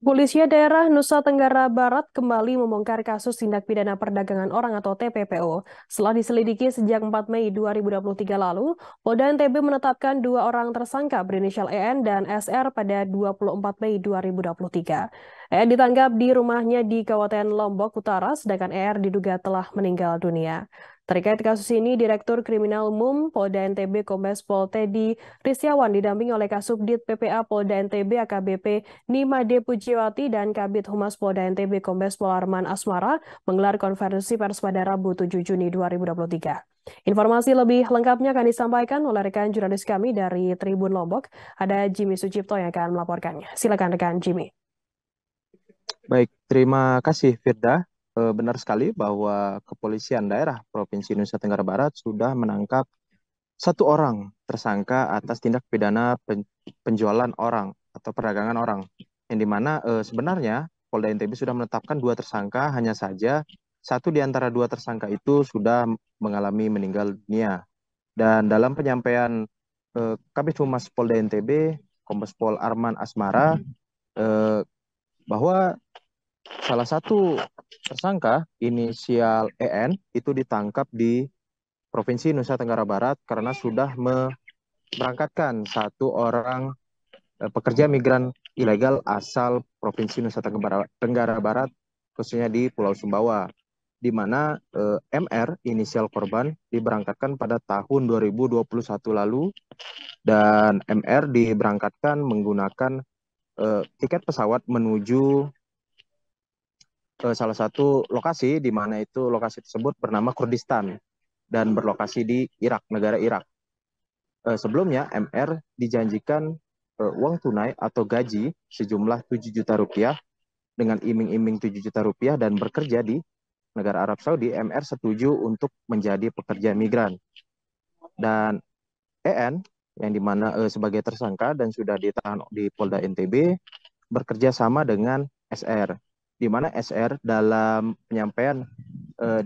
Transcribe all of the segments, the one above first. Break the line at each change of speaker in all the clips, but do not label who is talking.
Kepolisian daerah Nusa Tenggara Barat kembali membongkar kasus tindak pidana perdagangan orang atau TPPO. Setelah diselidiki sejak 4 Mei 2023 lalu, Polda NTB menetapkan dua orang tersangka berinisial EN dan SR pada 24 Mei 2023. EN ditangkap di rumahnya di Kabupaten Lombok Utara, sedangkan ER diduga telah meninggal dunia. Terkait kasus ini, Direktur Kriminal Umum Polda NTB Kombes Pol Teddy Rizyawan didampingi oleh Kasubdit PPA Polda NTB AKBP Nimade Pujiwati dan Kabid Humas Polda NTB Kombes Pol Arman Asmara menggelar konferensi pers pada Rabu 7 Juni 2023. Informasi lebih lengkapnya akan disampaikan oleh rekan jurnalis kami dari Tribun Lombok. Ada Jimmy Sucipto yang akan melaporkannya. Silakan rekan Jimmy.
Baik, terima kasih Firda. Benar sekali bahwa Kepolisian Daerah Provinsi Nusa Tenggara Barat sudah menangkap satu orang tersangka atas tindak pidana penjualan orang atau perdagangan orang. Yang dimana sebenarnya Polda NTB sudah menetapkan dua tersangka, hanya saja satu di antara dua tersangka itu sudah mengalami meninggal dunia. Dan dalam penyampaian Kabid Humas Polda NTB, Kombes Pol Arman Asmara, eh, bahwa salah satu tersangka inisial EN itu ditangkap di Provinsi Nusa Tenggara Barat karena sudah memberangkatkan satu orang pekerja migran ilegal asal Provinsi Nusa Tenggara Barat, khususnya di Pulau Sumbawa, di mana MR inisial korban diberangkatkan pada tahun 2021 lalu, dan MR diberangkatkan menggunakan tiket pesawat menuju salah satu lokasi, di mana itu lokasi tersebut bernama Kurdistan dan berlokasi di Irak, negara Irak. Sebelumnya MR dijanjikan uang tunai atau gaji sejumlah 7 juta rupiah dengan iming-iming 7 juta rupiah dan bekerja di negara Arab Saudi. MR setuju untuk menjadi pekerja migran. Dan EN yang dimana sebagai tersangka dan sudah ditahan di Polda NTB bekerja sama dengan SR, di mana SR dalam penyampaian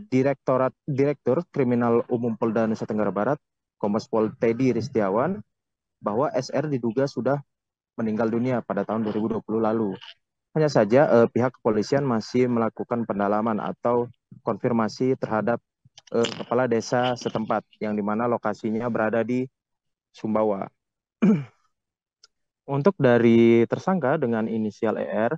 Direktur Kriminal Umum Polda Nusa Tenggara Barat, Kombes Pol Teddy Rizyawan, bahwa SR diduga sudah meninggal dunia pada tahun 2020 lalu. Hanya saja pihak kepolisian masih melakukan pendalaman atau konfirmasi terhadap kepala desa setempat yang dimana lokasinya berada di Sumbawa. Untuk dari tersangka dengan inisial ER,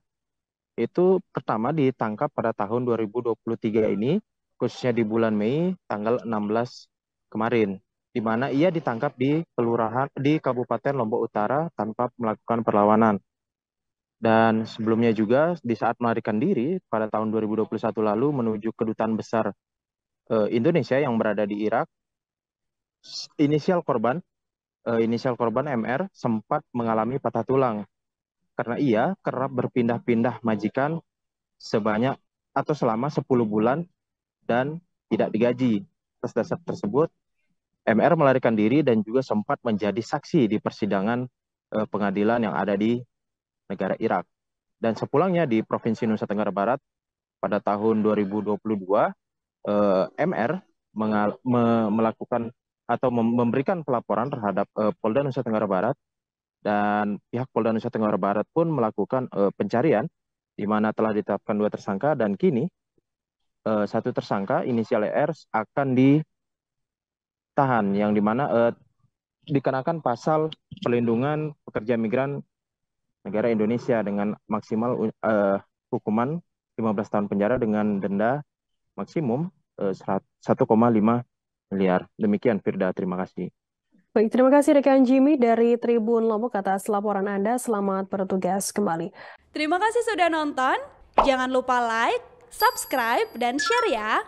itu pertama ditangkap pada tahun 2023 ini, khususnya di bulan Mei tanggal 16 kemarin, di mana ia ditangkap di kelurahan di Kabupaten Lombok Utara tanpa melakukan perlawanan. Dan sebelumnya juga di saat melarikan diri pada tahun 2021 lalu menuju kedutaan besar Indonesia yang berada di Irak, inisial korban MR sempat mengalami patah tulang karena ia kerap berpindah-pindah majikan sebanyak atau selama 10 bulan dan tidak digaji. Atas dasar tersebut, MR melarikan diri dan juga sempat menjadi saksi di persidangan pengadilan yang ada di negara Irak. Dan sepulangnya di Provinsi Nusa Tenggara Barat pada tahun 2022, MR melakukan atau memberikan pelaporan terhadap Polda Nusa Tenggara Barat, dan pihak Polda Nusa Tenggara Barat pun melakukan pencarian di mana telah ditetapkan dua tersangka, dan kini satu tersangka inisial ER akan ditahan yang dimana dikenakan pasal perlindungan pekerja migran negara Indonesia dengan maksimal hukuman 15 tahun penjara dengan denda maksimum 1,5 miliar. Demikian Firda, terima kasih.
Baik, terima kasih rekan Jimmy dari Tribun Lombok atas laporan Anda. Selamat bertugas kembali.
Terima kasih sudah nonton. Jangan lupa like, subscribe, dan share ya.